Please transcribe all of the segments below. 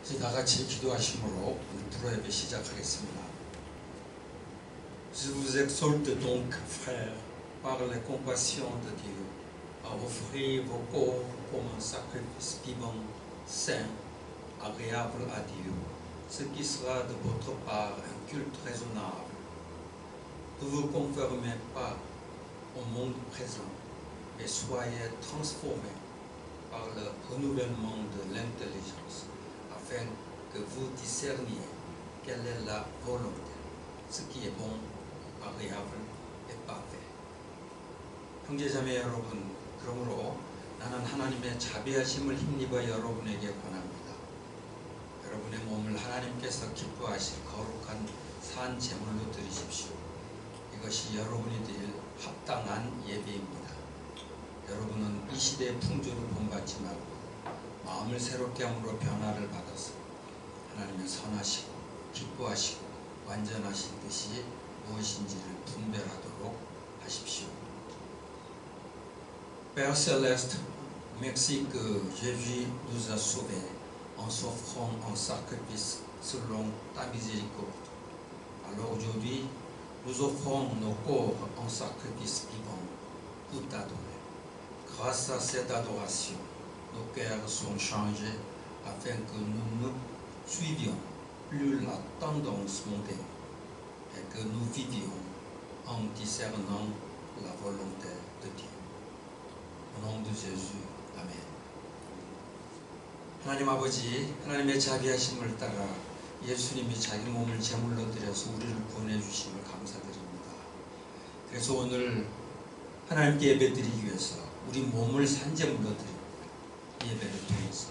이제 다같이 기도하심으로 불어 예배 시작하겠습니다. Je vous exhorte donc, frères, par la compassion de Dieu, à offrir vos corps comme un sacrifice vivant, saint, agréable à Dieu, ce qui sera de votre part un culte raisonnable. Ne vous conformez pas au monde présent, mais soyez transformés par le renouvellement de l'intelligence, afin que vous discerniez quelle est la volonté, ce qui est bon, agréable et parfait. 형제자매 여러분, 그러므로 나는 하나님의 자비하심을 힘입어 여러분에게 권합니다. 여러분의 몸을 하나님께서 기뻐하실 거룩한 산 제물로 드리십시오. 이것이 여러분이 드릴 합당한 예배입니다. 여러분은 이 시대의 풍조를 본받지 말고 마음을 새롭게 함으로 변화를 받아서 하나님의 선하시고 기뻐하시고 완전하신 뜻이 무엇인지를 분별하도록 하십시오. Père Céleste, merci que Jésus nous a sauvés en s'offrant en sacrifice selon ta miséricorde. Alors aujourd'hui, nous offrons nos corps en sacrifice vivant pour t'adorer. Grâce à cette adoration, nos cœurs sont changés afin que nous ne suivions plus la tendance mondaine et que nous vivions en discernant la volonté de Dieu. Au nom de Jésus, Amen. 하나님 아버지, 하나님의 자비하심을 따라 예수님이 자기 몸을 제물로 드려서 우리를 구원해 주심을 감사드립니다. 그래서 오늘 하나님께 예배드리기 위해서 우리 몸을 산제물로 드립니다. 예배를 통해서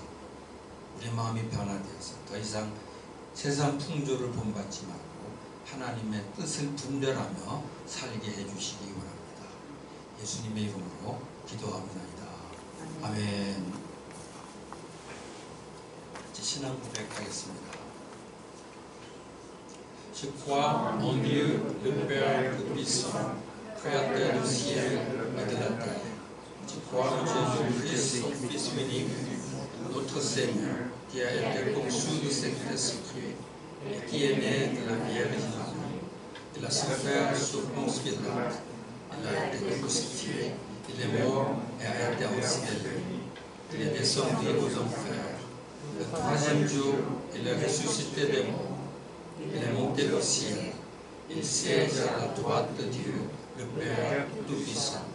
우리 마음이 변화되어서 더 이상 세상 풍조를 본받지 말고 하나님의 뜻을 분별하며 살게 해주시기 원합니다. 예수님의 이름으로 기도합니다. 아멘. 이제 신앙 고백하겠습니다. Je crois en Dieu, le Père Tout-Puissant, Créateur du ciel et de la terre. Je crois en Jésus-Christ, son Fils unique, notre Seigneur, qui a été conçu du Saint-Esprit et qui est né de la Vierge Marie. Il a souffert sous Ponce Pilate. Il a été crucifié, il est mort et a été enseigné. Il est descendu aux enfers. Le troisième jour, il est ressuscité des morts. Il est monté au ciel. Il siège à la droite de Dieu, le Père Tout-Puissant.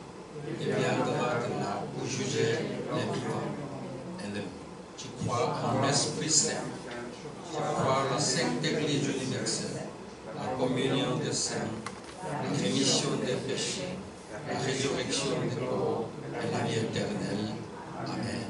Il viendra de là pour juger les vivants et les morts. Je crois en l'Esprit Saint. Je crois en la Sainte Église universelle, la communion des saints, la rémission des péchés, la résurrection des corps et la vie éternelle. Amen.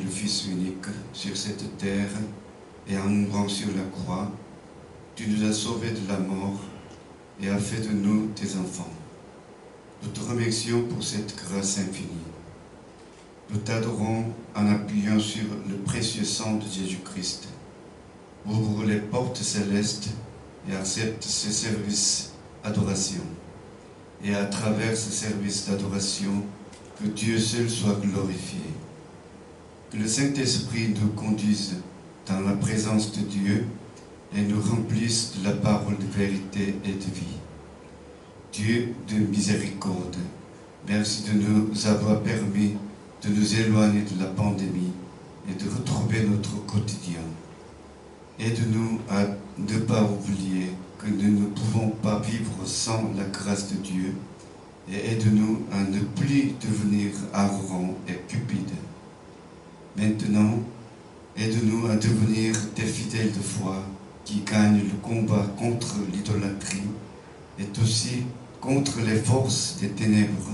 le Fils unique sur cette terre et en mourant sur la croix, tu nous as sauvés de la mort et as fait de nous tes enfants. Nous te remercions pour cette grâce infinie. Nous t'adorons en appuyant sur le précieux sang de Jésus-Christ. Ouvre les portes célestes et accepte ce service d'adoration. Et à travers ce service d'adoration, que Dieu seul soit glorifié. Que le Saint-Esprit nous conduise dans la présence de Dieu et nous remplisse de la parole de vérité et de vie. Dieu de miséricorde, merci de nous avoir permis de nous éloigner de la pandémie et de retrouver notre quotidien. Aide-nous à ne pas oublier que nous ne pouvons pas vivre sans la grâce de Dieu et aide-nous à ne plus devenir arrogants et cupides. Maintenant, aide-nous à devenir des fidèles de foi qui gagnent le combat contre l'idolâtrie et aussi contre les forces des ténèbres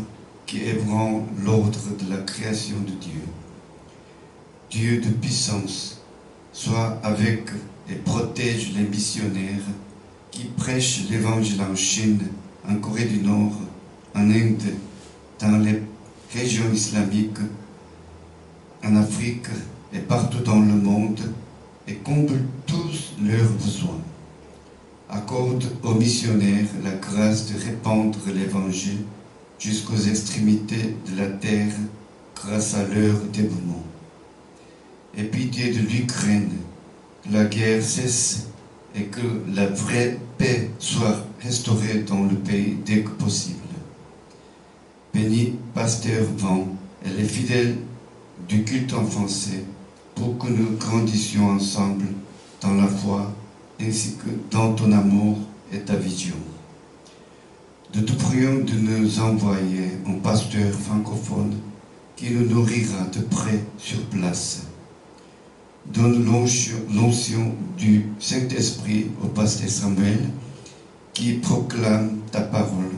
qui ébranlent l'ordre de la création de Dieu. Dieu de puissance, sois avec et protège les missionnaires qui prêchent l'évangile en Chine, en Corée du Nord, en Inde, dans les régions islamiques, en Afrique et partout dans le monde, et comble tous leurs besoins. Accorde aux missionnaires la grâce de répandre l'évangile jusqu'aux extrémités de la terre grâce à leur dévouement. Aie pitié de l'Ukraine, que la guerre cesse et que la vraie paix soit restaurée dans le pays dès que possible. Bénis Pasteur Van et les fidèles du culte en français pour que nous grandissions ensemble dans la foi ainsi que dans ton amour et ta vision. Nous te prions de nous envoyer un pasteur francophone qui nous nourrira de près sur place. Donne l'onction du Saint-Esprit au pasteur Samuel qui proclame ta parole,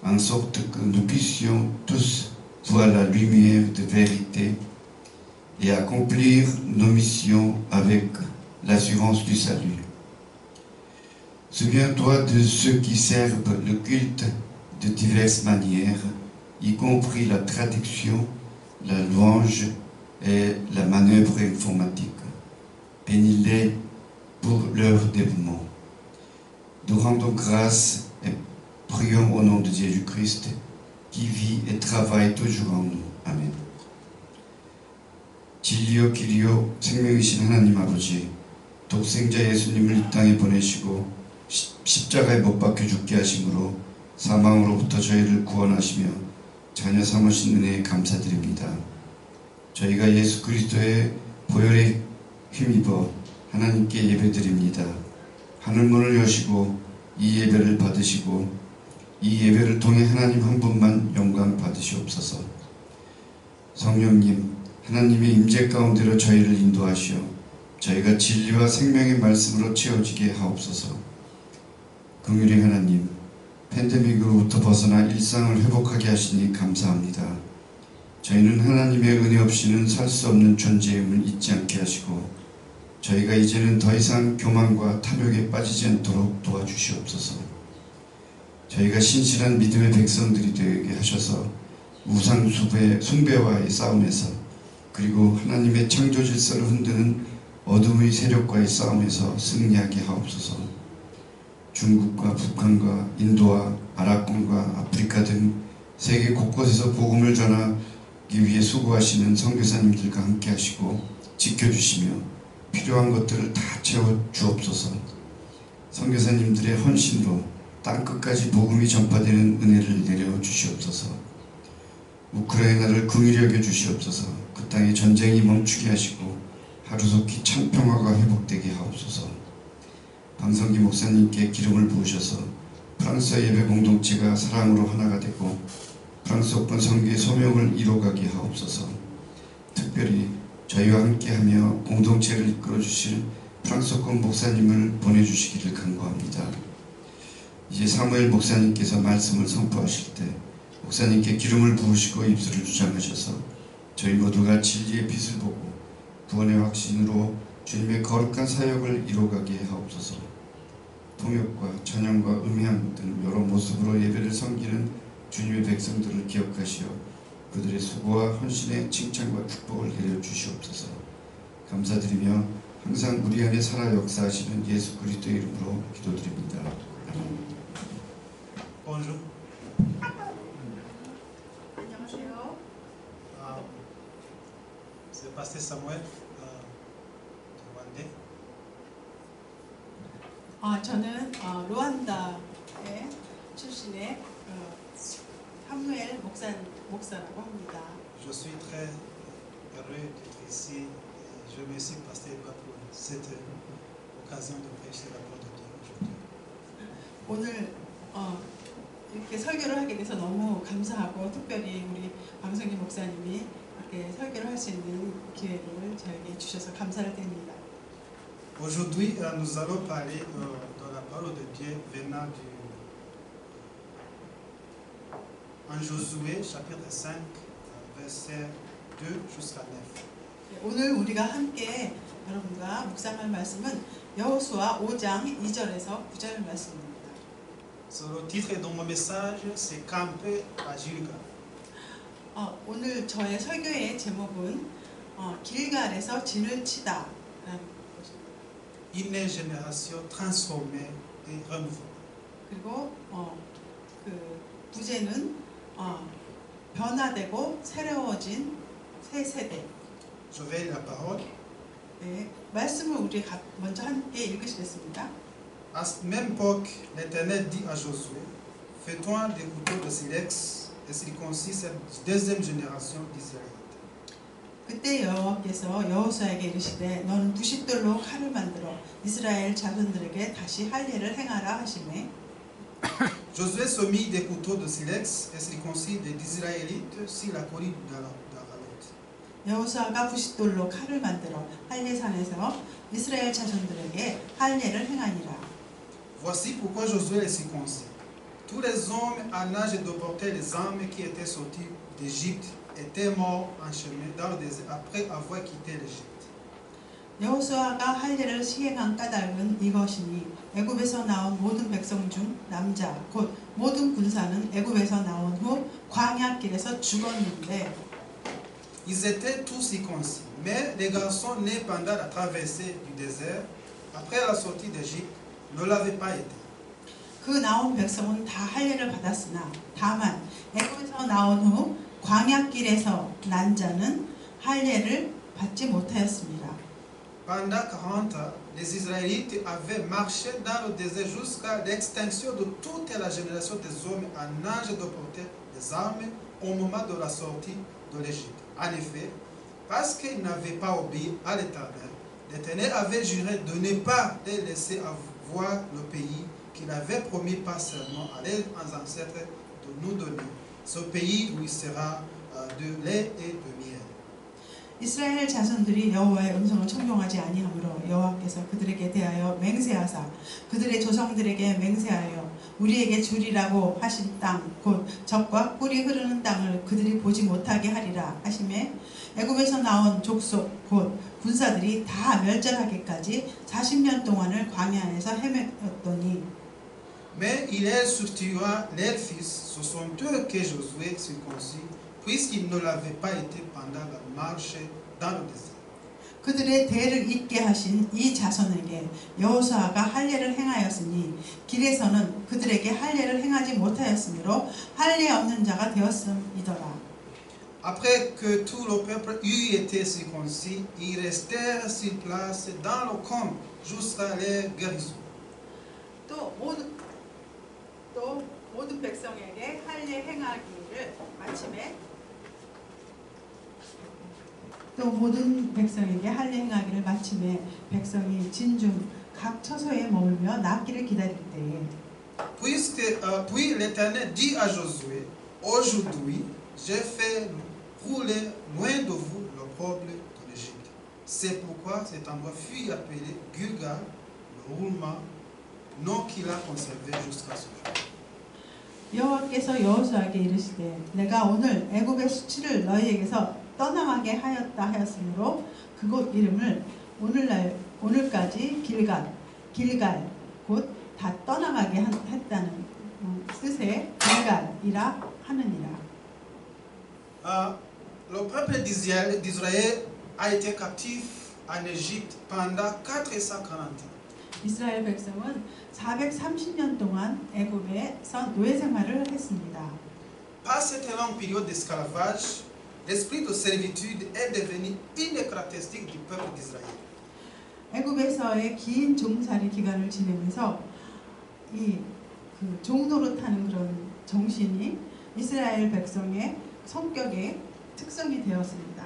en sorte que nous puissions tous voir la lumière de vérité et accomplir nos missions avec l'assurance du salut. Souviens-toi de ceux qui servent le culte de diverses manières, y compris la traduction, la louange et la manœuvre informatique. Bénis-les pour leur dévouement. Nous rendons grâce et prions au nom de Jésus-Christ qui vit et travaille toujours en nous. 아멘. 진리요 길이요 생명이신 하나님 아버지, 독생자 예수님을 이 땅에 보내시고 십자가에 못 박혀 죽게 하심으로 사망으로부터 저희를 구원하시며 자녀 삼으신 은혜에 감사드립니다. 저희가 예수 그리스도의 보혈에 힘입어 하나님께 예배드립니다. 하늘문을 여시고 이 예배를 받으시고 이 예배를 통해 하나님 한 분만 영광 받으시옵소서. 성령님, 하나님의 임재 가운데로 저희를 인도하시어 저희가 진리와 생명의 말씀으로 채워지게 하옵소서. 긍휼의 하나님, 팬데믹으로부터 벗어나 일상을 회복하게 하시니 감사합니다. 저희는 하나님의 은혜 없이는 살 수 없는 존재임을 잊지 않게 하시고 저희가 이제는 더 이상 교만과 탐욕에 빠지지 않도록 도와주시옵소서. 저희가 신실한 믿음의 백성들이 되게 하셔서 우상 숭배와의 싸움에서 그리고 하나님의 창조 질서를 흔드는 어둠의 세력과의 싸움에서 승리하게 하옵소서. 중국과 북한과 인도와 아랍권과 아프리카 등 세계 곳곳에서 복음을 전하기 위해 수고하시는 선교사님들과 함께 하시고 지켜주시며 필요한 것들을 다 채워주옵소서. 선교사님들의 헌신으로 땅끝까지 복음이 전파되는 은혜를 내려주시옵소서. 우크라이나를 긍휼히 여겨 주시옵소서. 그 땅에 전쟁이 멈추게 하시고 하루속히 참평화가 회복되게 하옵소서. 방성기 목사님께 기름을 부으셔서 프랑스 예배 공동체가 사랑으로 하나가 되고 프랑스어권 선교의 소명을 이뤄가게 하옵소서. 특별히 저희와 함께하며 공동체를 이끌어 주실 프랑스어권 목사님을 보내주시기를 간구합니다. 이제 사무엘 목사님께서 말씀을 선포하실 때 목사님께 기름을 부으시고 입술을 주장하셔서 저희 모두가 진리의 빛을 보고 구원의 확신으로 주님의 거룩한 사역을 이루어가게 하옵소서. 통역과 찬양과 음향 등 여러 모습으로 예배를 섬기는 주님의 백성들을 기억하시어 그들의 수고와 헌신에 칭찬과 축복을 내려주시옵소서. 감사드리며 항상 우리 안에 살아 역사하시는 예수 그리스도의 이름으로 기도드립니다. 아멘. Bonjour. 안녕하세요. C'est Pasteur Samuel de Rwanda. 저는 루안다의 출신의 사무엘 목사라고 합니다. Je suis très heureux d'être ici. Je remercie Pasteur Edouard pour cette occasion de prêcher la parole de Dieu aujourd'hui. 오늘 이렇게 설교를 하게 돼서 너무 감사하고 특별히 우리 방성기 목사님이 이렇게 설교를 할 수 있는 기회를 저에게 주셔서 감사를 드립니다. Aujourd'hui, nous allons parler de la parole de Dieu venant en Josué chapitre 5, verset 2 jusqu'à 9. 오늘 우리가 함께 여러분과 묵상할 말씀은 여호수아 5장 2절에서 9절 말씀입니다. Le titre de mon message, c'est Camper à Gilgal. 오늘 저의 설교의 제목은 길갈에서 진을 치다라는 것입니다. Une génération transformée et renouvelée. 그리고 그 부제는 변화되고 새로워진 새 세대. Je vais lire la parole. 네, 말씀을 우리 먼저 함께 읽으시겠습니다. À cette même époque, l'Éternel dit à Josué, fais-toi des couteaux de silex et circoncis cette deuxième génération d'Israélites. 그때 여호와께서 여호수아에게 이르시되 너는 부싯돌로 칼을 만들어 이스라엘 자손들에게 다시 할례를 행하라 하시매 Josué se mit des couteaux de silex et circoncis des Israélites sur la colline d'Ararat. 여호수아가 부싯돌로 칼을 만들어 할례산에서 이스라엘 자손들에게 할례를 행하니라. Voici pourquoi Josué les circoncis. Tous les hommes en âge de porter les armes qui étaient sortis d'Égypte étaient morts en chemin dans le désert après avoir quitté l'Égypte. 여호수아가 할례를 시행한 까닭은 이것이니 애굽에서 나온 모든 백성 중 남자 곧 모든 군사는 애굽에서 나온 후 광야길에서 죽었는데 Ils étaient tous circoncis, mais les garçons nés pendant la traversée du désert après la sortie d'Égypte ne l'avaient pas été. 그 나온 백성은 다 할례를 받았으나 다만 애굽에서 나온 후 광야길에서 난 자는 할례를 받지 못하였습니다. Pendant 40 ans, les Israélites avaient marché dans le désert jusqu'à l'extinction de toute la génération des hommes en âge de porter des armes au moment de la sortie de l'Égypte. En effet, parce qu'ils n'avaient pas obéi à l'Éternel, l'Éternel avait juré de ne pas les laisser avoir le pays qu'il avait promis par serment à leurs ancêtres de nous donner, ce pays où il sera de lait et de miel. 이스라엘 자손들이 여호와의 음성을 청종하지 아니하므로 여호와께서 그들에게 대하여 맹세하사 그들의 조상들에게 맹세하여 우리에게 주리라고 하신 땅 곧 젖과 꿀이 흐르는 땅을 그들이 보지 못하게 하리라 하시매 애굽에서 나온 족속 곧 군사들이 다 멸절하기까지 40년 동안을 광야에서 헤매었더니 Mais il leur substitua leurs fils, ce sont eux que Josué circoncis, puisqu'ils ne l'avaient pas été pendant la marche dans le désert. 그들의 대를 잇게 하신 이 자손에게 여호수아가 할례를 행하였으니 길에서는 그들에게 할례를 행하지 못하였으므로 할례 없는 자가 되었음이더라. Après que tout le peuple eut été circoncis, ils restèrent sur place dans le camp jusqu'à leur guérison. 또 모든 백성에게 할례 행하기를 마침에 또 모든 백성에게 할례 행하기를 마침에 백성이 진중 각 처소에 머물며 낫기를 기다릴 때에 Puis l'Éternel dit à Josué, aujourd'hui, j'ai fait rouler loin de vous le peuple de l'Égypte. C'est pourquoi cet endroit fut appelé Gilgal, le roulement, nom qu'il a conservé jusqu'à ce jour. 여호와께서 여호수아에게 이르시되 내가 오늘 애굽의 수치를 너희에게서 떠나가게 하였다 하였으므로 그곳 이름을 오늘까지 길갈 곧 다 떠나가게 했다는 뜻의 길갈이라 하느니라. Le peuple d'Israël a été captif en Égypte pendant 440 ans. 이스라엘 백성은 430년 동안 애굽에서 노예 생활을 했습니다. Par cette longue période d'esclavage, l'esprit de servitude est devenu une caractéristique du peuple d'Israël. 애굽에서의 긴 종살이 기간을 지내면서 그 종노릇하는 그런 정신이 이스라엘 백성의 성격의 특성이 되었습니다.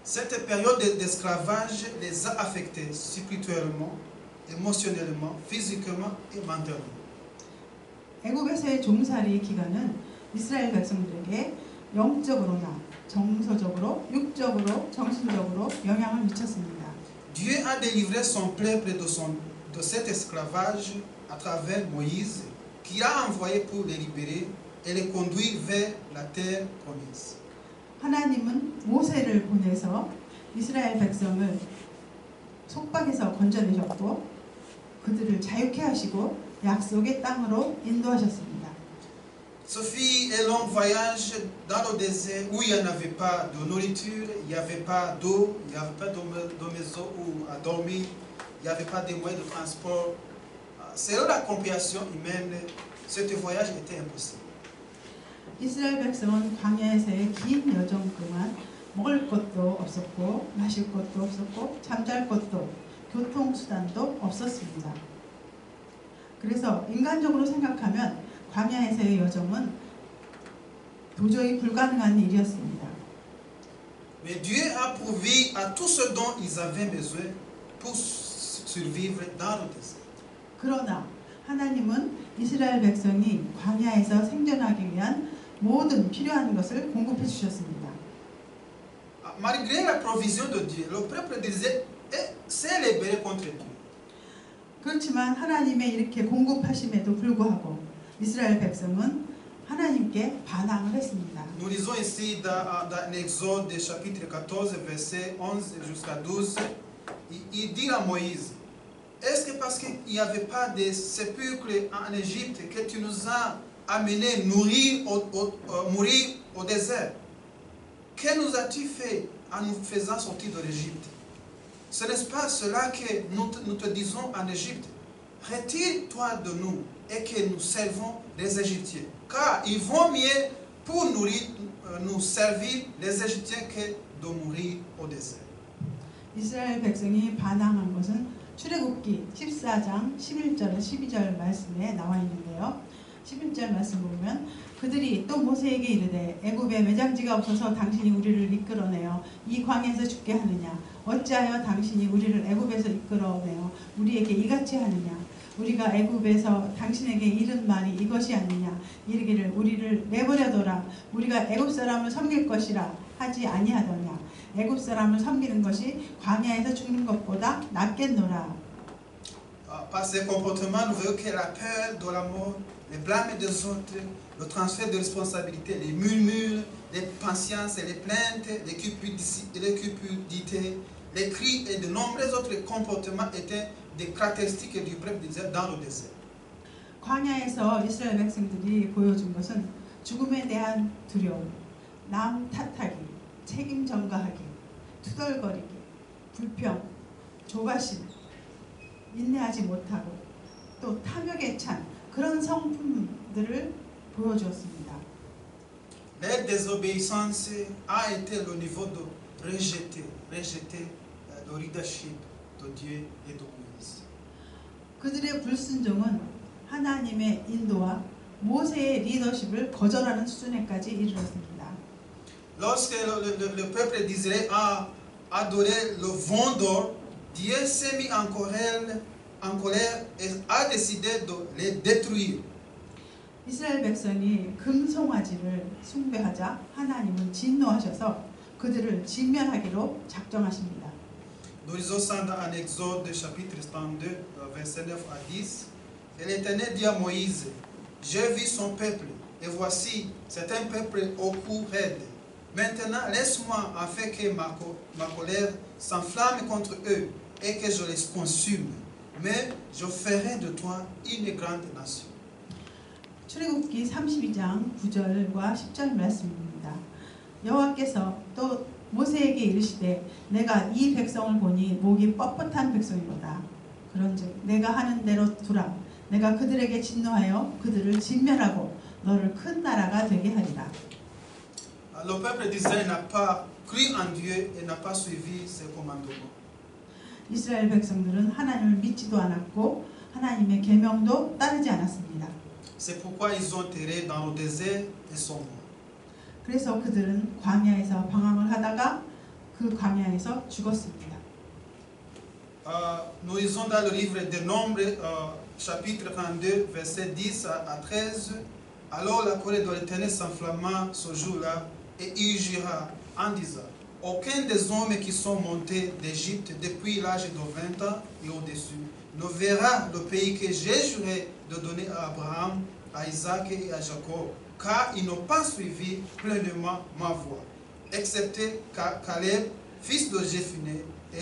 Cette période d'esclavage les a affectés spirituellement, émotionnellement, physiquement et mentalement. 애굽에서의 종살이 기간은 이스라엘 백성들에게 영적으로나 정서적으로, 육적으로, 정신적으로 영향을 미쳤습니다. Dieu a délivré son peuple de cet esclavage à travers Moïse, qui a envoyé pour les libérer et les conduire vers la terre promise. 하나님은 모세를 보내서 이스라엘 백성을 속박에서 건져내셨고 그들을 자유케 하시고 약속의 땅으로 인도하셨습니다. Ce fut un long voyage dans le désert où il n'y en avait pas de nourriture, il n'y avait pas d'eau, il n'y avait pas de maison où à dormir, il n'y avait pas de moyens de transport. Selon la compréhension humaine, ce voyage était impossible. 이스라엘 백성은 광야에서의 긴 여정 동안 먹을 것도 없었고 마실 것도 없었고 잠잘 것도 교통수단도 없었습니다. 그래서 인간적으로 생각하면 광야에서의 여정은 도저히 불가능한 일이었습니다. Mais Dieu a pourvu à tout ce dont ils avaient besoin pour survivre dans le désert. 그러나 하나님은 이스라엘 백성이 광야에서 생존하기 위한 모든 필요한 것을 공급해 주셨습니다. Malgré la provision de Dieu, le peuple d'Israël s'est libéré contre Dieu. 그렇지만 하나님의 이렇게 공급하심에도 불구하고 이스라엘 백성은 하나님께 반항을 했습니다. Nous lisons ici dans l'Exode chapitre 14 verset 11 jusqu'à 12, il dit à Moïse: est-ce que parce qu'il n'y avait pas de sépulcre en Égypte que tu nous as amenés mourir au désert? Que nous as-tu fait en nous faisant sortir de l'Égypte? Ce n'est pas cela que nous te disons en Égypte: retire-toi de nous et que nous servons les Égyptiens, car il vaut mieux pour nous servir les Égyptiens que de mourir au désert. 이스라엘 백성이 반항한 것은 출애굽기 14장 11절 12절 말씀에 나와 있는데요. 11절 말씀 보면 그들이 또 모세에게 이르되 애굽에 매장지가 없어서 당신이 우리를 이끌어내어 이 광야에서 죽게 하느냐? 어찌하여 당신이 우리를 애굽에서 이끌어내어 우리에게 이같이 하느냐? 우리가 애굽에서 당신에게 이른 말이 이것이 아니냐? 이르기를 우리를 내버려둬라. 우리가 애굽 사람을 섬길 것이라 하지 아니하더냐? 애굽 사람을 섬기는 것이 광야에서 죽는 것보다 낫겠노라. Par ces comportements, nous voyons que la peur de la mort, les blâmes des autres, le transfert de responsabilité, les murmures, les patiences et les plaintes, les cupidités, les cris et de nombreux autres comportements étaient des caractéristiques du peuple dans le désert. 광야에서 이스라엘 백성들이 보여준 것은 죽음에 대한 두려움, 남 탓하기, 책임 전가하기, 투덜거리기, 불평, 조바심, 인내하지 못하고 또 탐욕에 찬 그런 성품들을 보여주었습니다. Leur désobéissance a été le niveau de rejeter le leadership de Dieu et de Moïse. 그들의 불순종은 하나님의 인도와 모세의 리더십을 거절하는 수준에까지 이르렀습니다. Lorsque le peuple d'Israël a adoré le vent d'or, Dieu s'est mis en colère et a décidé de les détruire. 이스라엘 백성이 금송아지를 숭배하자 하나님은 진노하셔서 그들을 진멸하기로 작정하십니다. Nous lisons ça dans Exode chapitre 32, verset 9 à 10. Et l'Éternel dit à Moïse: j'ai vu son peuple, et voici, c'est un peuple au cou raide. Maintenant, laisse-moi afin que ma colère s'enflamme contre eux et que je les consume. Mais je ferai de toi une grande nation. 출애굽기 32장 9절과 10절 말씀입니다. 여호와께서 또 모세에게 이르시되 내가 이 백성을 보니 목이 뻣뻣한 백성이로다. 그런즉 내가 하는 대로 두라. 내가 그들에게 진노하여 그들을 진멸하고 너를 큰 나라가 되게 하리라. Le peuple d'Israël n'a pas cru en Dieu et n'a pas suivi ses commandements. 이스라엘 백성들은 하나님을 믿지도 않았고 하나님의 계명도 따르지 않았습니다. C'est pourquoi ils ont erré dans le désert et sont morts. 그래서 그들은 광야에서 방황을 하다가 그 광야에서 죽었습니다. Nous lisons dans le livre des Nombres, chapitre 32, versets 10 à 13. Alors la colère de l'Éternel s'enflamma ce jour-là et il jura en disant: aucun des hommes qui sont montés d'Égypte depuis l'âge de 20 ans et au-dessus ne verra le pays que j'ai juré de donner à Abraham, à Isaac et à Jacob, car ils n'ont pas suivi pleinement ma voie, excepté Caleb, fils de Jéphuné, et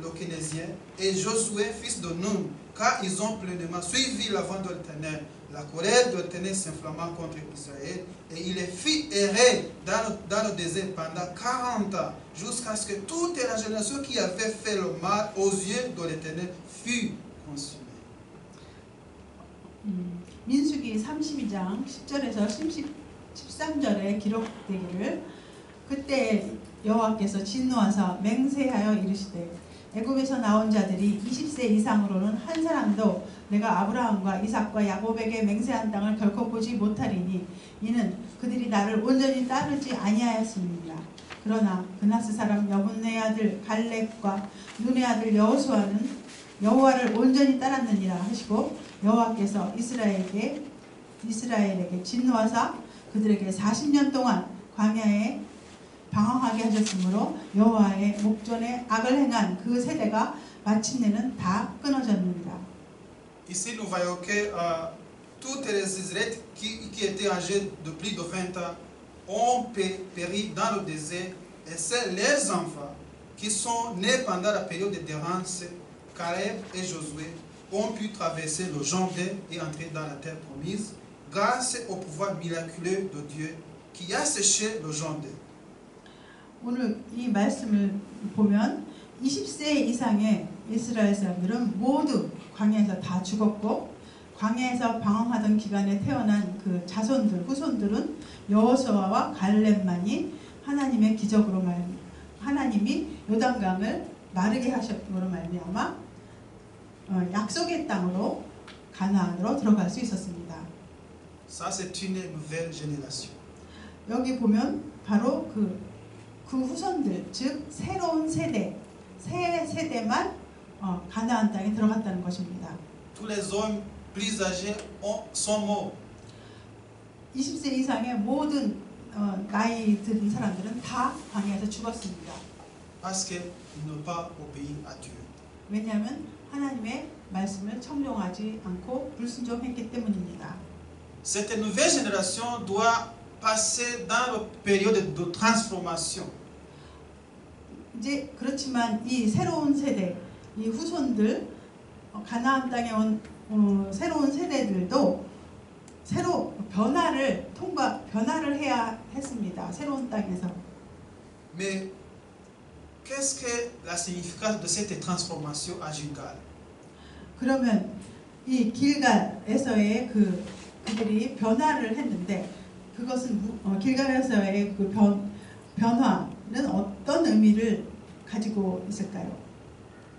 le Kénésien, et Josué, fils de Nun, car ils ont pleinement suivi la voie de l'Éternel. La colère de l'Éternel s'inflamma contre Israël, et il les fit errer dans le désert pendant 40 ans, jusqu'à ce que toute la génération qui avait fait le mal aux yeux de l'Éternel fût consumée. 민수기 32장 10절에서 13절에 기록되기를 그때 여호와께서 진노하사 맹세하여 이르시되 애굽에서 나온 자들이 20세 이상으로는 한 사람도 내가 아브라함과 이삭과 야곱에게 맹세한 땅을 결코 보지 못하리니 이는 그들이 나를 온전히 따르지 아니하였음이니라. 그러나 그나스 사람 여분네 아들 갈렙과 눈의 아들 여호수아는 여호와를 온전히 따랐느니라 하시고 여호와께서 이스라엘에게 진노하사 그들에게 40년 동안 광야에 방황하게 하셨으므로 여호와의 목전에 악을 행한 그 세대가 마침내는 다 끊어졌느니라. Ici nous voyons que tous les Israélites qui étaient âgés de plus de 20 ans ont péri dans le désert, et c'est leurs enfants qui sont nés pendant la période de d'errance, Caleb et Josué, ont pu traverser le Jourdain et entrer dans la terre promise grâce au pouvoir miraculeux de Dieu qui a séché le Jourdain. 오늘 이 말씀을 보면 20세 이상의 이스라엘 사람들은 모두 광야에서 다 죽었고 광야에서 방황하던 기간에 태어난 그 자손들, 후손들은 여호수아와 갈렙만이 하나님의 기적으로 하나님이 요단강을 마르게 하셨으므로 말미암아 약속의 땅으로 가나안으로 들어갈 수 있었습니다. Ça c'est une nouvelle génération. 여기 보면 바로 그 후손들, 즉 새로운 세대, 새 세대만 가나안 땅에 들어갔다는 것입니다. Tous les hommes plus âgés sont morts. 20세 이상의 모든 나이 든 사람들은 다 광야에서 죽었습니다. Parce qu'ils n'ont pas obéi à Dieu. 왜냐하면 하나님의 말씀을 청종하지 않고 불순종했기 때문입니다. Cette nouvelle génération doit passer dans la période de transformation. 이제 그렇지만 이 새로운 세대, 이 후손들, 가나안 땅에 온 새로운 세대들도 새로 변화를 해야 했습니다. 새로운 땅에서. Mais qu'est-ce que la signification de cette transformation à Gilgal? 그러면 이 길갈에서의 그들이 변화를 했는데 그것은 길갈에서의 그 변화는 어떤 의미를 가지고 있을까요?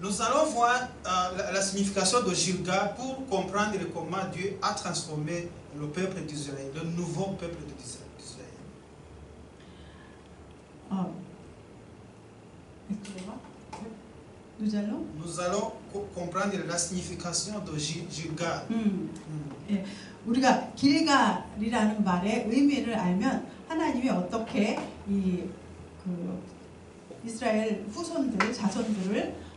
Nous allons voir la signification de Gilgal pour comprendre comment Dieu a transformé le peuple d'Israël, le nouveau peuple d'Israël. Nous allons comprendre la signification de Gilgal. 예, 우리가 길갈이라는 말의 의미를 알면 하나님이 어떻게 이스라엘 후손들, 자손들을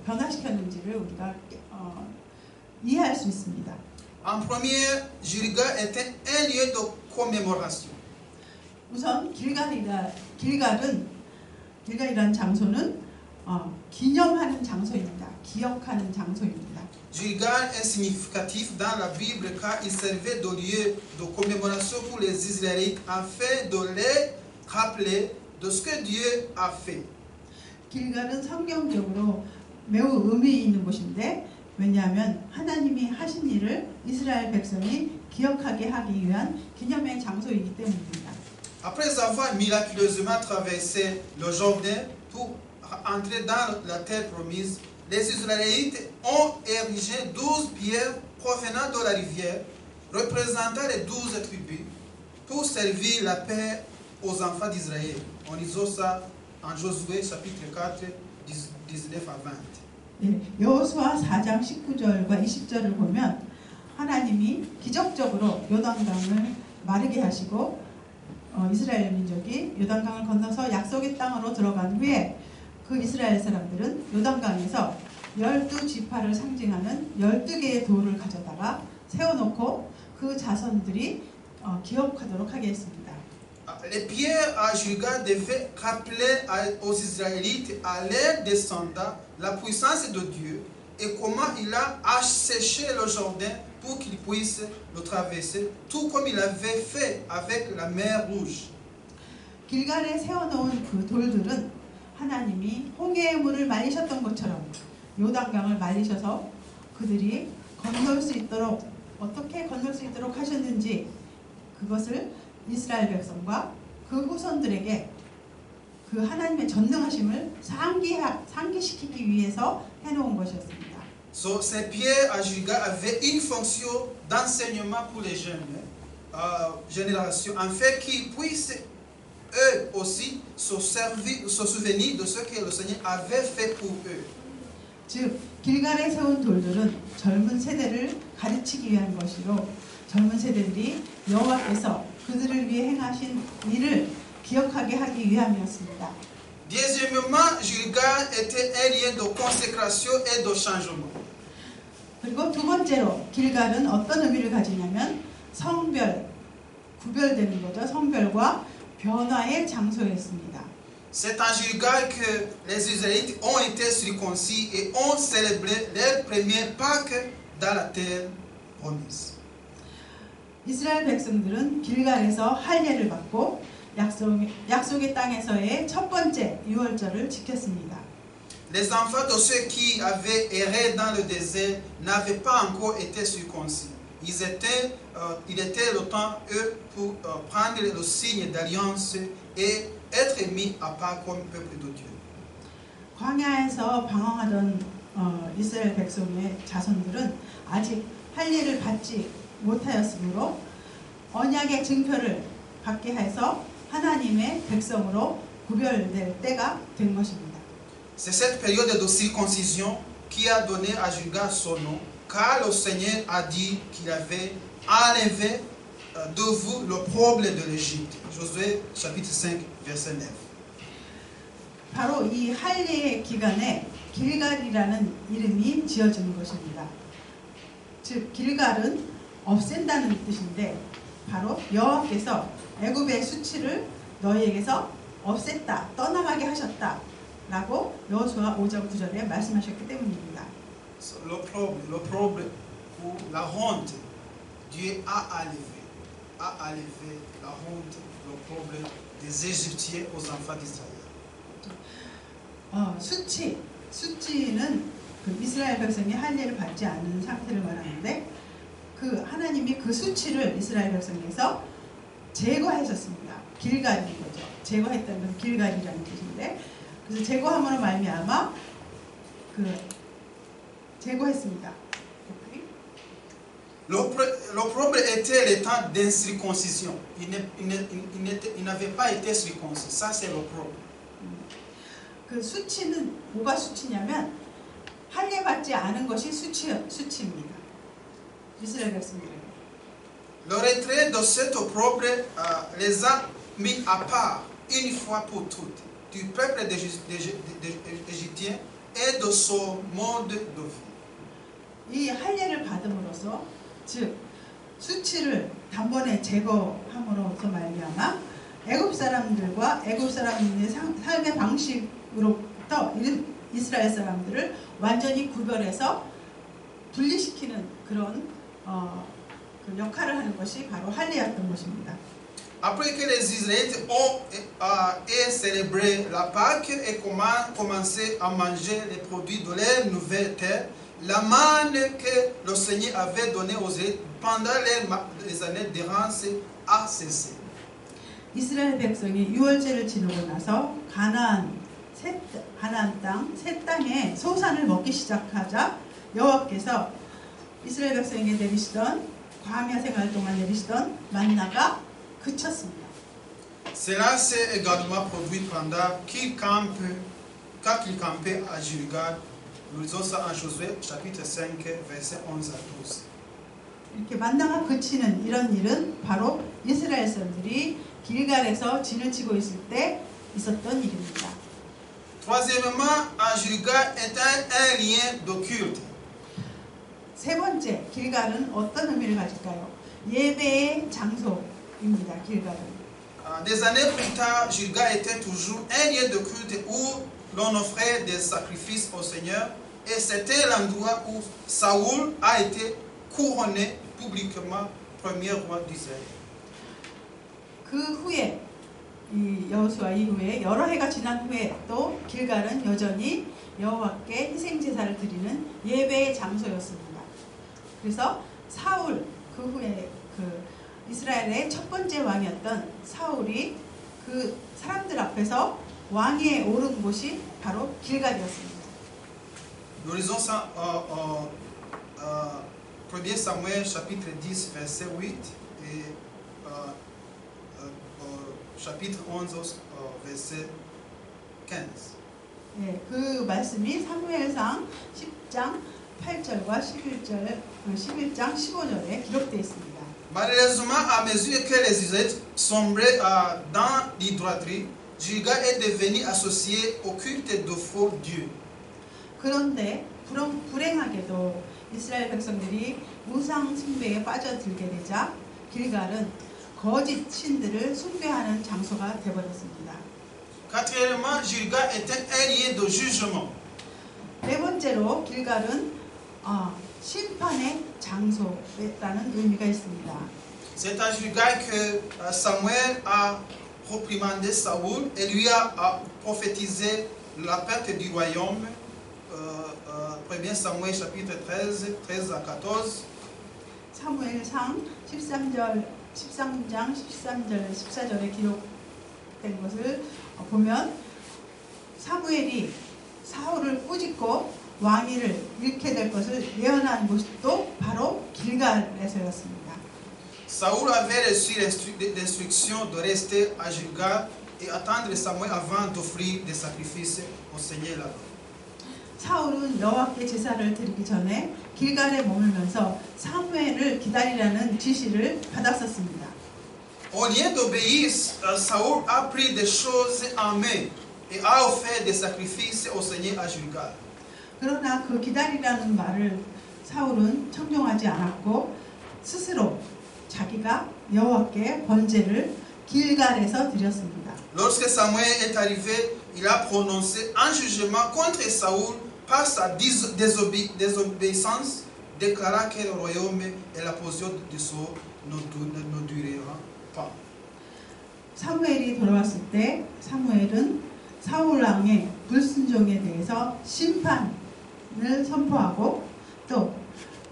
변화시켰는지를 우리가 이해할 수 있습니다. En premier, Gilgal était un lieu de commémoration. 우선 길갈이라는 장소는 기념하는 장소입니다. 기억하는 장소입니다. Gilgal est significatif dans la Bible car il servait de lieu de commémoration pour les Israélites afin de les rappeler de ce que Dieu a fait. 길갈은 성경적으로 매우 의미 있는 곳인데 왜냐하면 하나님이 하신 일을 이스라엘 백성이 기억하게 하기 위한 기념의 장소이기 때문입니다. Après avoir miraculeusement traversé le Jourdain pour entrer dans la terre promise, les Israélites ont érigé 12 pierres provenant de la rivière, représentant les 12 tribus, pour servir la paix aux enfants d'Israël. On lit ça en Josué chapitre 4, 19 à 20. 여호수아 4장 19절과 20절을 보면 하나님이 기적적으로 요단강을 마르게 하시고 이스라엘 민족이 요단강을 건너서 약속의 땅으로 들어간 후에 그 이스라엘 사람들은 요단강에서 12지파를 상징하는 12개의 돌을 가져다가 세워놓고 그 자손들이 기억하도록 하게 했습니다. Les pierres à Gilgal devaient rappeler aux Israélites, à leurs descendants, la puissance de Dieu et comment il a asséché le Jourdain pour qu'ils puissent le traverser, tout comme il avait fait avec la mer Rouge. 길갈에 세워놓은 그 돌들은 하나님이 홍해의 물을 말리셨던 것처럼 요단강을 말리셔서 그들이 건널 수 있도록 어떻게 건널 수 있도록 하셨는지 그것을 이스라엘 백성과 그 후손들에게 그 하나님의 전능하심을 상기시키기 위해서 해놓은 것이었습니다. So, ces pierres à Gilgal avaient une fonction d'enseignement pour les jeunes générations, afin qu'ils puissent eux aussi se souvenir de ce que le Seigneur avait fait pour eux. 즉 길갈에 세운 돌들은 젊은 세대를 가르치기 위한 것이로 젊은 세대들이 여호와께서 그들을 위해 행하신 일을 기억하게 하기 위함이었습니다. Deuxièmement, Gilgal était un lieu de consécration et de changement. 그리고 두 번째로 길갈은 어떤 의미를 가지냐면 성별, 구별되는 거죠. 성별과 변화의 장소였습니다. C'est en Gilgal que les Israélites ont été circoncis et ont célébré leur première Pâque dans la terre promise. 이스라엘 백성들은 길갈에서 할례를 받고 약속의 땅에서의 첫 번째 유월절을 지켰습니다. Les enfants de ceux qui avaient erré dans le désert n'avaient pas encore été circoncis. Il était le temps, eux, pour prendre le signe d'alliance et être mis à part comme peuple de Dieu. 광야에서 방황하던 이스라엘 백성의 자손들은 아직 할례를 받지 못하였으므로 언약의 증표를 받게 해서 하나님의 백성으로 구별될 때가 된 것입니다. C'est cette période de circoncision qui a donné à Gilgal son nom, car le Seigneur a dit qu'il avait enlevé de vous l'opprobre de l'Égypte. Josué chapitre 5 verset 9. 바로 이 할례의 기간에 길갈이라는 이름이 지어진 것입니다. 즉 길갈은 없앤다는 뜻인데 바로 여호와께서 애굽의 수치를 너희에게서 없앴다, 떠나가게 하셨다 라고 여호수아 5장 9절에 말씀하셨기 때문입니다. L'opprobre ou la honte, Dieu a enlevé la honte, l'opprobre des Égyptiens aux enfants d'Israël. 수치는 그 이스라엘 백성이 할례를 받지 않은 상태를 말하는데 그 하나님이 그 수치를 이스라엘 백성에서 제거하셨습니다. 길갈인 거죠. 제거했다는 것은 길갈이라는 뜻인데 그래서 제거함으로 말미암아 제거했습니다. L'opprobre était le temps d'incirconcision. Il n'avait pas été circoncis. Ça, c'est l'opprobre. 그 수치는 뭐가 수치냐면 할례 받지 않은 것이 수치입니다. 이스라엘 백성들에게. Le retrait de cet opprobre les a mis à part une fois pour toutes du peuple égyptien et de son mode de vie. 이 할례를 받음으로써 즉 수치를 단번에 제거함으로써 말미암아 애굽 사람들과 애굽 사람의 삶의 방식으로부터 이스라엘 사람들을 완전히 구별해서 분리시키는 그런 그 역할을 하는 것이 바로 할례였던 것입니다. Après que les Israélites ont célébré la Pâque et commencé à manger les produits de leur nouvelle terre, la manne que le Seigneur avait donnée aux Israélites pendant les années d'errance a cessé. 이스라엘 백성이 유월절을 지나고 나서 가나안 땅 새 땅에 소산을 먹기 시작하자 여호와께서 이스라엘 백성에게 내리시던 광야 생활 동안 내리시던 만나가 그쳤습니다. Cela s'est également produit pendant qu'ils campaient à Gilgal. Nous lisons ça en Josué chapitre 5 versets 11 à 12. 이렇게 만나가 그치는 이런 일은 바로 이스라엘 사람들이 길갈에서 진을 치고 있을 때 있었던 일입니다. Troisièmement, à Gilgal est un lien de culte. 세 번째, 길갈은 어떤 의미를 가질까요? 예배의 장소입니다. 길갈은. Des années plus tard, Gilgal était toujours un lieu de culte où l'on offrait des sacrifices au Seigneur, et c'était l'endroit où Saoul a été couronné publiquement premier roi d'Israël. 그 후에 이 여호수아 이후에 여러 해가 지난 후에 또 길갈은 여전히 여호와께 희생 제사를 드리는 예배의 장소였습니다. 그래서 사울 그 후에 그 이스라엘의 첫 번째 왕이었던 사울이 그 사람들 앞에서 왕위에 오른 곳이 바로 길갈이었습니다. Nous lisons ça 1 Samuel chapitre 10 verset 8 et chapitre 11 verset 15. 네, 그 말씀이 사무엘상 10장 8절과 11장 15절에 기록되어 있습니다. Malheureusement, à mesure que les Israélites sombraient dans l'idolâtrie, Gilgal est devenu associé au culte de faux dieux. 그런데 불행하게도 이스라엘 백성들이 우상 숭배에 빠져들게 되자 길갈은 거짓 신들을 숭배하는 장소가 되어버렸습니다. Quatrièmement, Gilgal était un lieu de jugement. 네 번째로 길갈은 심판의 장소라는 의미가 있습니다. C'est à Gilgal que Samuel a reprimandé Saoul et lui a prophétisé la perte du royaume. 1 Samuel chapitre 13 à 14. 사무엘상 13장 13절 14절에 기록된 것을 보면 사무엘이 사울을 꾸짖고 왕위를 잃게 될 것을 예언한 곳도 바로 길갈에서였습니다. Saoul avait reçu l'instruction de rester à Gilgal et attendre Samuel avant d'offrir des sacrifices au Seigneur là-bas. 사울은 여호와께 제사를 드리기 전에 길갈에 머물면서 사무엘을 기다리라는 지시를 받았었습니다. Au lieu d'obéir, Saoul a pris des choses en main et a offert des sacrifices au Seigneur à Gilgal. 그러나 그 기다리라는 말을 사울은 청종하지 않았고 스스로 자기가 여호와께 번제를 길갈에서 드렸습니다. Lorsque Samuel est arrivé, il a prononcé un jugement contre Saoul par sa désobéissance, déclarant que le royaume et la position de Saul ne dureront pas. 사무엘이 돌아왔을 때 사무엘은 사울 왕의 불순종에 대해서 심판을 선포하고 또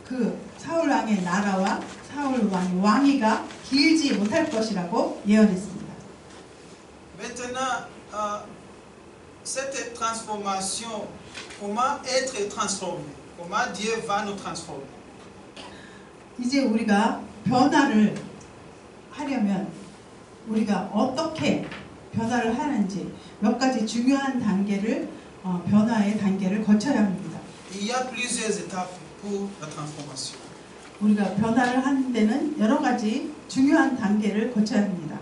그 사울 왕의 나라와 사울 왕의 왕위가 길지 못할 것이라고 예언했습니다. Maintenant, cette transformation, comment être transformé? Comment Dieu va nous transformer? 이제 우리가 변화를 하려면 우리가 어떻게 변화를 하는지 몇 가지 중요한 단계를 변화의 단계를 거쳐야 합니다. Il y a plusieurs étapes pour la transformation. 우리가 변화를 하는 데는 여러 가지 중요한 단계를 거쳐야 합니다.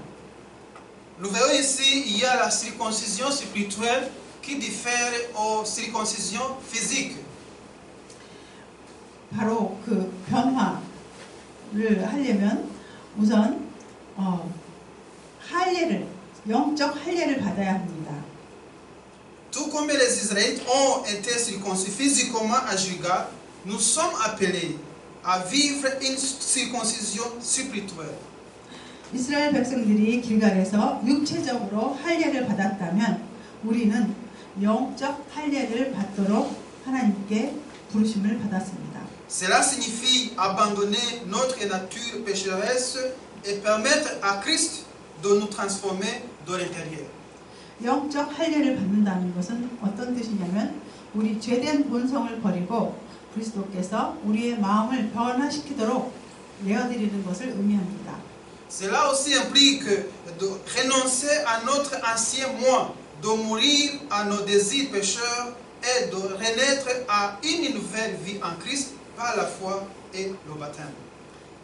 Nous voyons ici, il y a la circoncision spirituelle qui diffère aux circoncisions physiques. 바로 그 변화를 하려면 우선 할례를 영적 할례를 받아야 합니다. Tout comme les Israélites ont été circoncis physiquement à Gilgal, nous sommes appelés à vivre une circoncision spirituelle. 이스라엘 백성들이 길갈에서 육체적으로 할례를 받았다면 우리는 영적 할례를 받도록 하나님께 부르심을 받았습니다. Cela signifie abandonner notre nature pécheresse et permettre à Christ de nous transformer de l'intérieur. 영적 할례를 받는다는 것은 어떤 뜻이냐면 우리 죄된 본성을 버리고 그리스도께서 우리의 마음을 변화시키도록 내어드리는 것을 의미합니다. Cela aussi implique de renoncer à notre ancien moi, de mourir à nos désirs pécheurs et de renaître à une nouvelle vie en Christ par la foi et le baptême.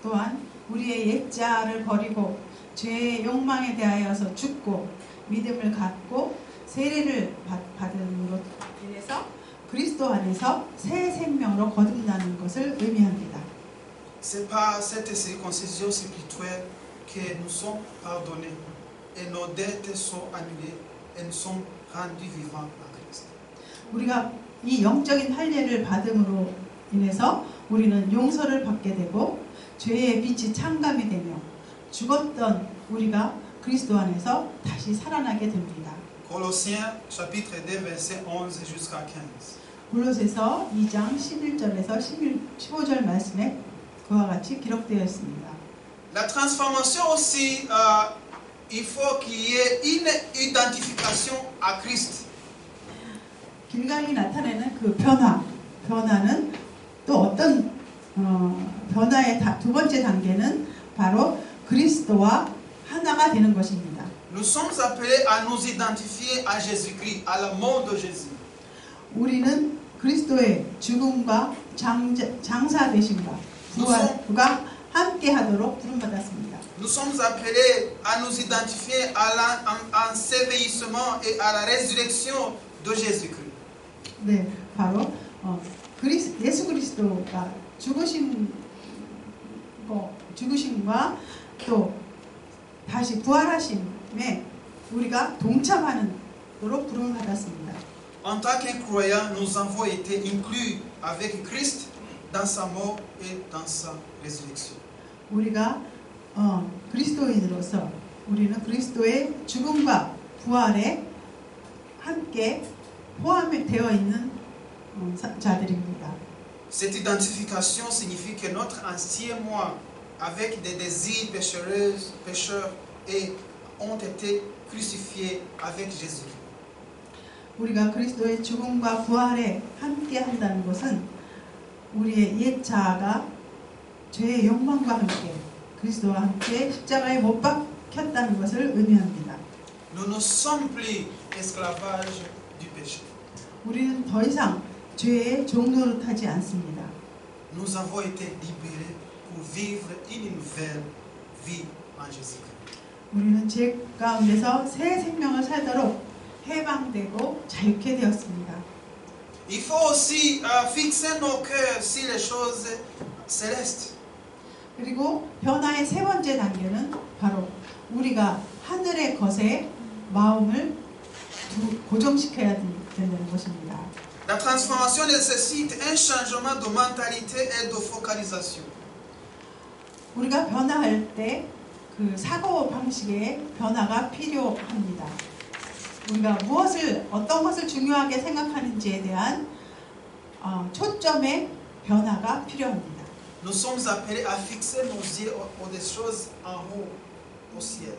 또한 우리의 옛자를 버리고 죄의 욕망에 대하여서 죽고 믿음을 갖고 세례를 받음으로 인해서 그리스도 안에서 새 생명으로 거듭나는 것을 의미합니다. C'est par cette circoncision spirituelle que nous sommes pardonnés et nos dettes sont annulées et nous sommes rendus vivants en Christ. 우리가 이 영적인 할례를 받음으로 인해서 우리는 용서를 받게 되고 죄의 빛이 창감이 되며 죽었던 우리가 그리스도 안에서 다시 살아나게 됩니다. Colossiens chapitre 2 verset 11 jusqu'à 15. 골로새서 2장 11절에서 15절 말씀에 그와 같이 기록되어 있습니다. La transformation aussi, il faut qu'il y ait une identification à Christ. 길갈이 나타내는 그 변화는 또 어떤 변화의 두 번째 단계는 바로 그리스도와 하나가 되는 것입니다. Nous sommes appelés à nous identifier à Jésus-Christ, à la mort de Jésus. 우리는 그리스도의 죽음과 장사되심과 부활과 함께하도록 부름받았습니다. Nous sommes appelés à nous identifier à l'ensevelissement et à la résurrection de Jésus-Christ. 네, 바로 예수 그리스도가 죽으심과 또 다시 부활하심에 우리가 동참하도록 부름을 받았습니다. En tant qu'incroyants, nous avons été inclus avec Christ dans sa mort et dans sa résurrection. 우리가 그리스도인으로서 우리는 그리스도의 죽음과 부활에 함께 포함되어 있는 자들입니다. Cette identification signifie que notre ancien moi, avec des désirs pécheurs, ont été crucifiés avec Jésus. 우리가 그리스도의 죽음과 부활에 함께 한다는 것은 우리의 옛 자아가 죄의 욕망과 함께 그리스도와 함께 십자가에 못 박혔다는 것을 의미합니다. Nous ne sommes plus esclavages du péché. 우리는 더 이상 죄의 종노릇하지 않습니다. Nous avons été libérés pour vivre une nouvelle vie en Jésus-Christ. 우리는 죄 가운데서 새 생명을 살도록 해방되고 자유케 되었습니다. Il faut aussi fixer nos cœurs sur les choses célestes. 그리고 변화의 세 번째 단계는 바로 우리가 하늘의 것에 마음을 고정시켜야 된다는 것입니다. La transformation nécessite un changement de mentalité et de focalisation. 우리가 변화할 때 그 사고 방식의 변화가 필요합니다. 우리가 어떤 것을 중요하게 생각하는지에 대한 초점의 변화가 필요합니다. Nous sommes appelés à fixer nos yeux aux des choses en haut, au ciel.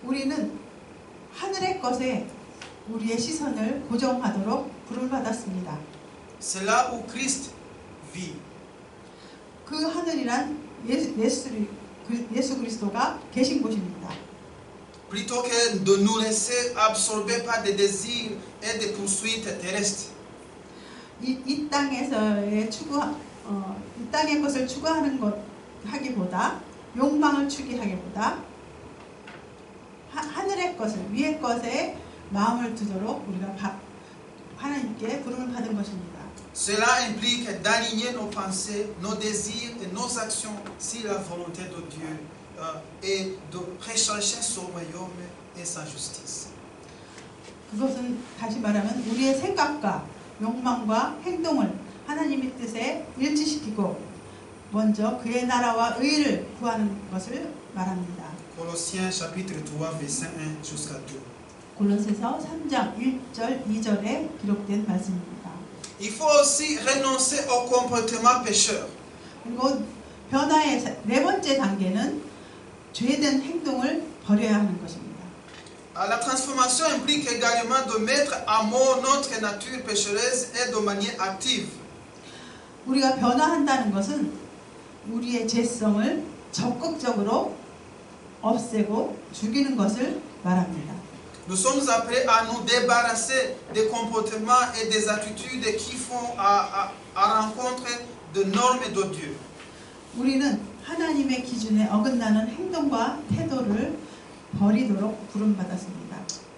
우리는 하늘의 것에 우리의 시선을 고정하도록 부름을 받았습니다. C'est là où Christ vit. 그 하늘이란 예수 그리스도가 계신 곳입니다. Plutôt que de nous laisser absorber par des désirs et des poursuites terrestres. 이 땅에서의 이 땅의 것을 추구하는 것 하기보다 욕망을 추구하기보다 하늘의 것을 위의 것에 마음을 두도록 우리가 하나님께 부름을 받은 것입니다. Cela implique d'aligner nos pensées, nos désirs et nos actions sur la volonté de Dieu et de rechercher son royaume et sa justice. 그것은 다시 말하면 우리의 생각과 욕망과 행동을 하나님의 뜻에 일치시키고 먼저 그의 나라와 의를 구하는 것을 말합니다. Colossiens chapitre 3 verset 1 jusqu'à 2. 골로새서 3장 1절 2절에 기록된 말씀입니다. Il faut aussi renoncer au comportement pécheur. 그리고 변화의 네 번째 단계는 죄된 행동을 버려야 하는 것입니다. La transformation implique également de mettre à mort notre nature péchereuse et de manière active. 우리가 변화한다는 것은 우리의 죄성을 적극적으로 없애고 죽이는 것을 말합니다. Nous sommes appelés à nous débarrasser des comportements et des attitudes qui font à rencontre de normes de Dieu. 우리는 하나님의 기준에 어긋나는 행동과 태도를 버리도록 부름받았습니다.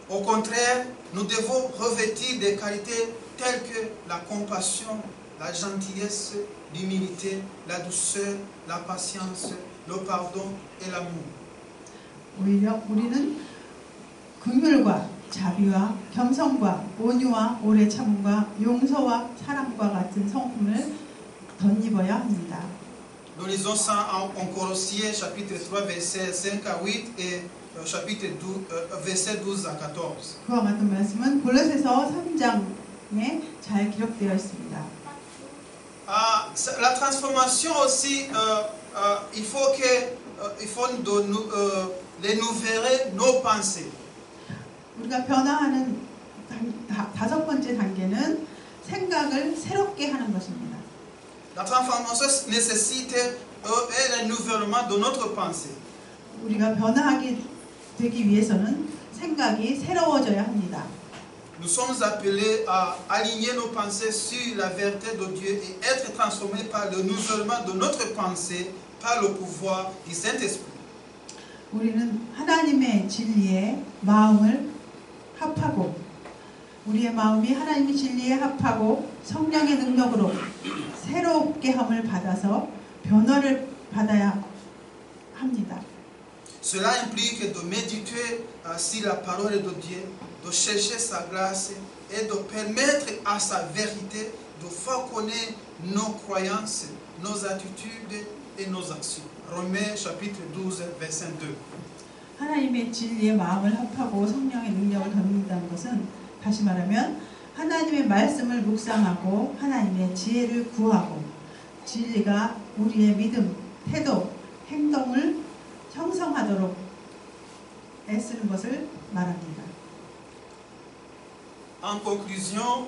Au contraire, nous devons revêtir des qualités telles que la compassion, la gentillesse, l'humilité, la douceur, la patience, le pardon et l'amour. 오히려 우리는 긍휼과 자비와 겸손과 온유와 오래 참음과 용서와 사랑과 같은 성품을 덧입어야 합니다. Nous lisons ça en Colossiens chapitre 3 verset 5 à 8 et chapitre 12, verset 12 à 14. 그와 같은 말씀은 골로새서 3장에 잘 기록되어 있습니다. La transformation aussi, il faut renouveler nos pensées. 우리가 변화하는 다섯 번째 단계는 생각을 새롭게 하는 것입니다. La transformation nécessite un renouvellement de notre pensée. 우리가 변화하게 되기 위해서는 생각이 새로워져야 합니다. Nous sommes appelés à aligner nos pensées sur la vérité de Dieu et être transformés par le renouvellement de notre pensée par le pouvoir du Saint-Esprit. 우리는 하나님의 진리에 마음을 합하고 우리의 마음이 하나님의 진리에 합하고 성령의 능력으로 새롭게 함을 받아서 변화를 받아야 합니다. Cela implique de méditer sur la parole de Dieu, de chercher sa grâce et de permettre à sa vérité de faire connaître nos croyances, nos attitudes et nos actions. Romains chapitre 12 verset 2. 하나님의 진리에 마음을 합하고 성령의 능력을 덧는다는 것은 다시 말하면 하나님의 말씀을 묵상하고 하나님의 지혜를 구하고 진리가 우리의 믿음, 태도, 행동을 형성하도록 애쓰는 것을 말합니다. En conclusion,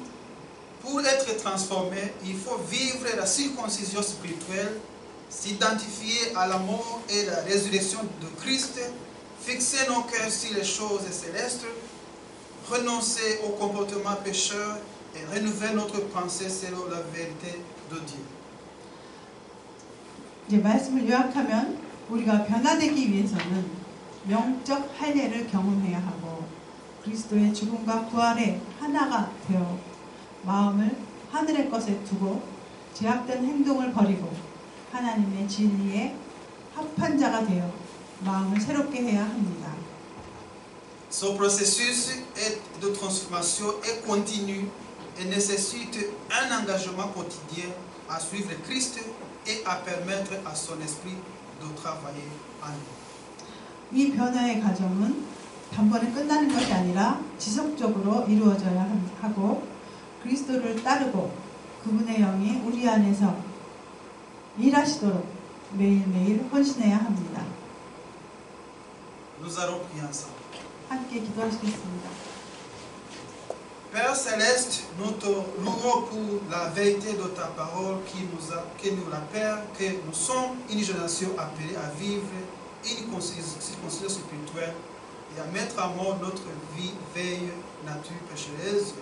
pour être transformé, il faut vivre la circoncision spirituelle, s'identifier à la mort et la résurrection de Christ, fixer nos cœurs sur les choses célestes, renoncer au comportement pécheur et renouveler notre pensée selon la vérité de Dieu. 이제 말씀을 요약하면 우리가 변화되기 위해서는 영적 할례를 경험해야 하고 그리스도의 죽음과 부활에 하나가 되어 마음을 하늘의 것에 두고 제약된 행동을 버리고 하나님의 진리에 합한 자가 되어 마음을 새롭게 해야 합니다. Ce processus de transformation est continu et nécessite un engagement quotidien à suivre Christ et à permettre à son esprit de travailler en nous. 이 변화의 과정은 단번에 끝나는 것이 아니라 지속적으로 이루어져야 하고 그리스도를 따르고 그분의 영이 우리 안에서 일하시도록 매일매일 헌신해야 합니다. Nous allons prier ensemble. 함께 기도하시겠습니다. Père Céleste, nous te louons pour la vérité de ta parole qui nous rappelle que nous sommes une génération appelée à vivre une circoncision spirituelle et à mettre à mort notre vieille nature péchereuse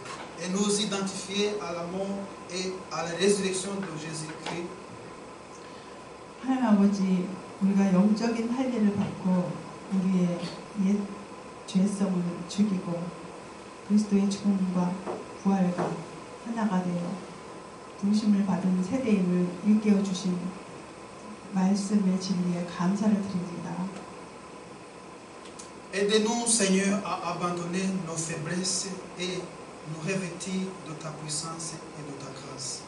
et nous identifier à la mort et à la résurrection de Jésus-Christ. 하나님 아버지, 우리가 영적인 할례를 받고 우리의 옛 죄성을 죽이고 그리스도의 죽음과 부활과 하나가 되어 부르심을 받은 세대임을 일깨워 주신 말씀의 진리에 감사를 드립니다. Aide-nous, Seigneur, à abandonner nos faiblesses et nous revêtir de ta puissance et de ta grâce.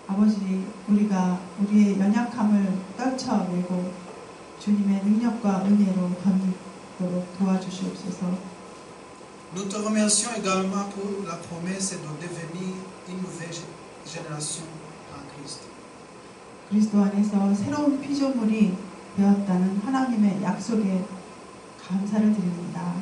아버지, 우리가 우리의 연약함을 떨쳐내고 주님의 능력과 은혜로 견디도록 도와주시옵소서. Nous te remercions également pour la promesse de devenir une nouvelle génération en Christ. 그리스도 안에서 새로운 피조물이 되었다는 하나님의 약속에 감사를 드립니다.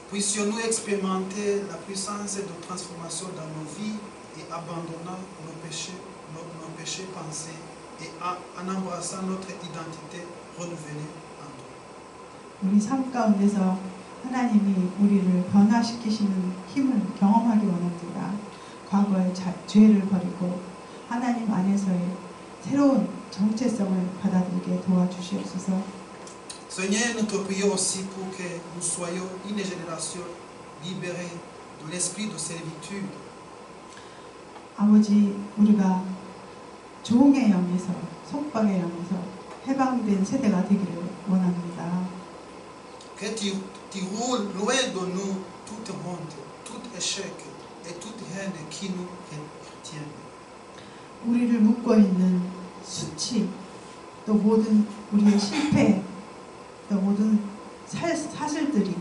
Puissions-nous expérimenter la puissance de transformation dans nos vies et abandonnant nos péchés pensés et en embrassant notre identité renouvelée en toi. 우리 삶 가운데서 하나님이 우리를 변화시키시는 힘을 경험하기 원합니다. 과거의 죄를 버리고 하나님 안에서의 새로운 정체성을 받아들이게 도와주시옵소서. Seigneur, nous te prions aussi pour que nous soyons une génération libérée de l'esprit de servitude. 아버지, 우리가 종의 영에서, 속박의 영에서 해방된 세대가 되기를 원합니다. Que tu roules loin de nous toute honte, tout échec et toute haine qui nous retiennent. 우리를 묶고 있는 수치, 또 모든 우리의 실패, 또 모든 사실들이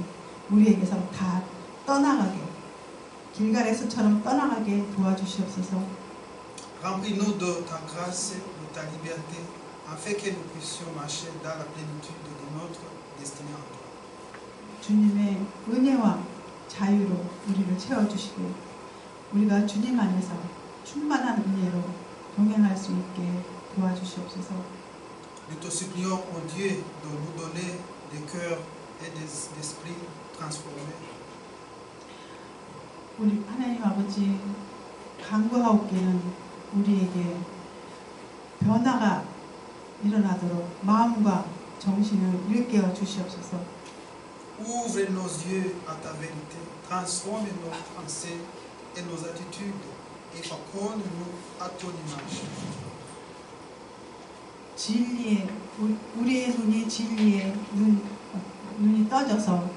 우리에게서 다 떠나가게, 길갈에서처럼 떠나가게 도와주시옵소서. Remplis-nous de ta grâce, de ta liberté, afin que nous puissions marcher dans la plénitude de notre destinée en toi. 주님의 은혜와 자유로 우리를 채워주시고 우리가 주님 안에서 충만한 은혜로 동행할 수 있게 도와주시옵소서. Nous te supplions, ô Dieu, de nous donner des cœurs et des esprits transformés. 우리 하나님 아버지, 간구하옵기는 우리에게 변화가 일어나도록 마음과 정신을 일깨워 주시옵소서. Ouvre nos yeux à ta vérité, transforme nos pensées et nos attitudes et façonne-nous à ton image. 진리에 우리의 눈이 진리에 눈이 떠져서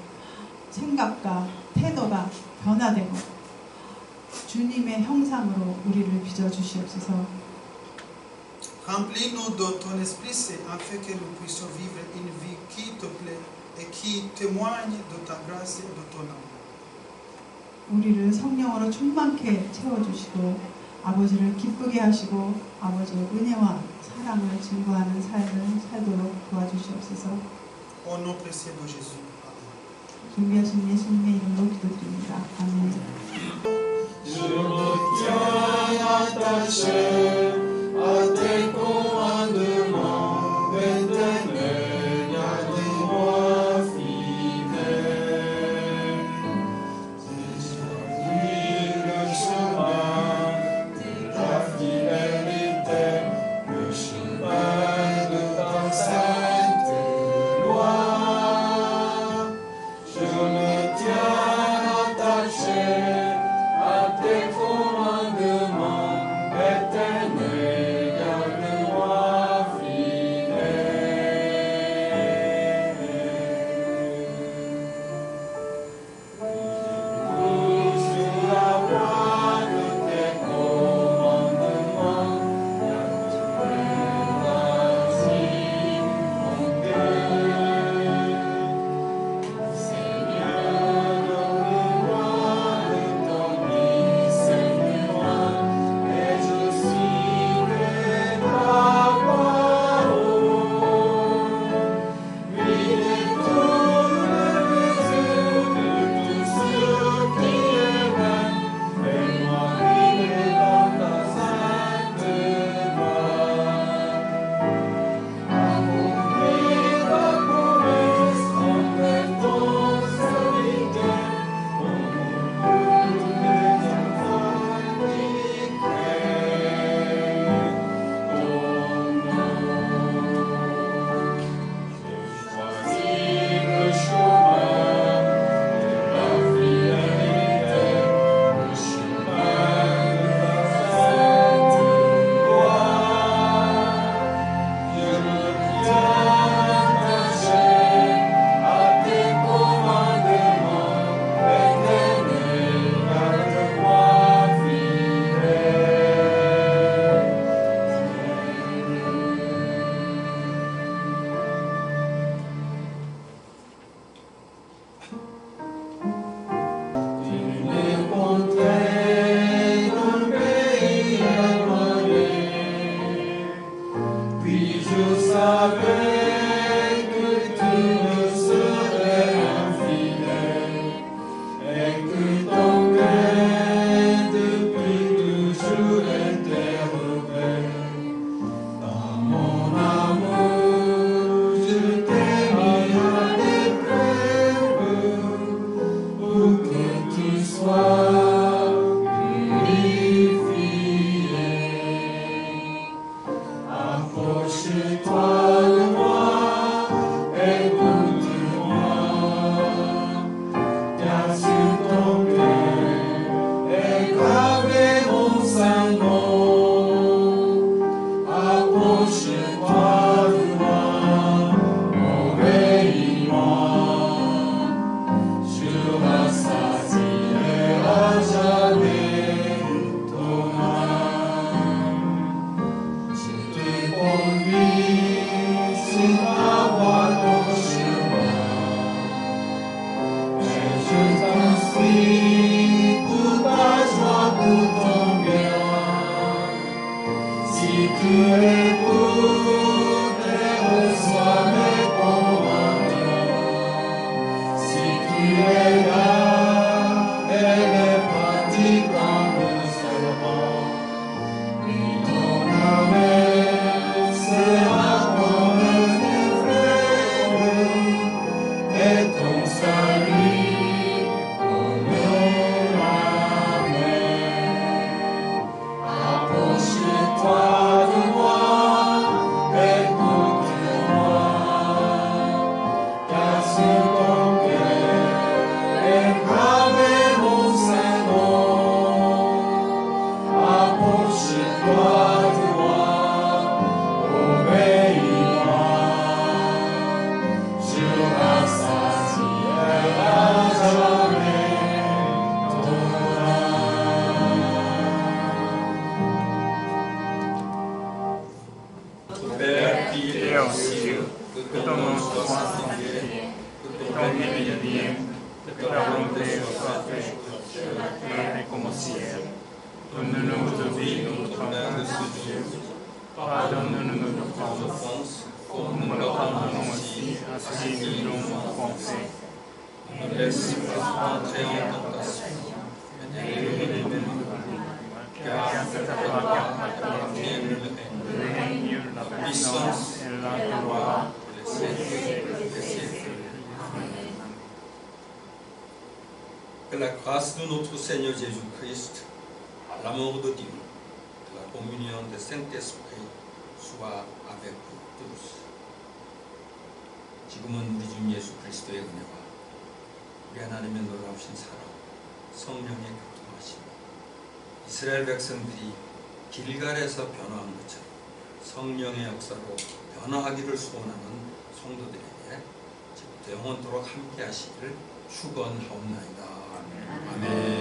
생각과 태도가 변화되고 주님의 형상으로 우리를 빚어 주시옵소서. Remplis-nous de ton esprit saint afin que nous puissions vivre une vie qui te plaît et qui témoigne de ta grâce et de ton amour. 우리를 성령으로 충만케 채워주시고 아버지를 기쁘게 하시고 아버지의 은혜와 사랑을 증거하는 삶을 살도록 도와주시옵소서. Au nom précieux de Jésus. 준비하신 예수님의 이름으로 기도드립니다. 아멘. Je me tiens attaché à tes commandements éternels, gardez-moi fidèle. J'ai choisi le chemin de ta fidélité, le chemin de ta sainte loi. Je me tiens attaché à tes commandements éternels. Père qui es aux cieux, que ton nom soit sanctifié, que ton règne vienne, que ta volonté soit faite sur la terre comme au ciel. Donne-nous aujourd'hui notre pain de ce jour. Pardonne-nous nos offenses, comme nous le pardonnons aussi à ceux qui nous ont offensés. Ne nous laisse pas entrer en tentation, mais délivre-nous du mal. Car c'est à toi qu'appartient le règne, la puissance et la gloire pour les siècles des siècles. Amen. Que la grâce de notre Seigneur Jésus-Christ, l'amour de Dieu, et la communion du Saint-Esprit soit avec vous tous. 지금은 우리 주 예수 그리스도의 은혜와 우리 하나님의 놀라우신 사랑, 성령의 교통하심, 이스라엘 백성들이 길갈에서 변화한 것처럼 성령의 역사로 변화하기를 소원하는 성도들에게 지금부터 영원토록 함께 하시기를 축원하옵나이다. 아멘.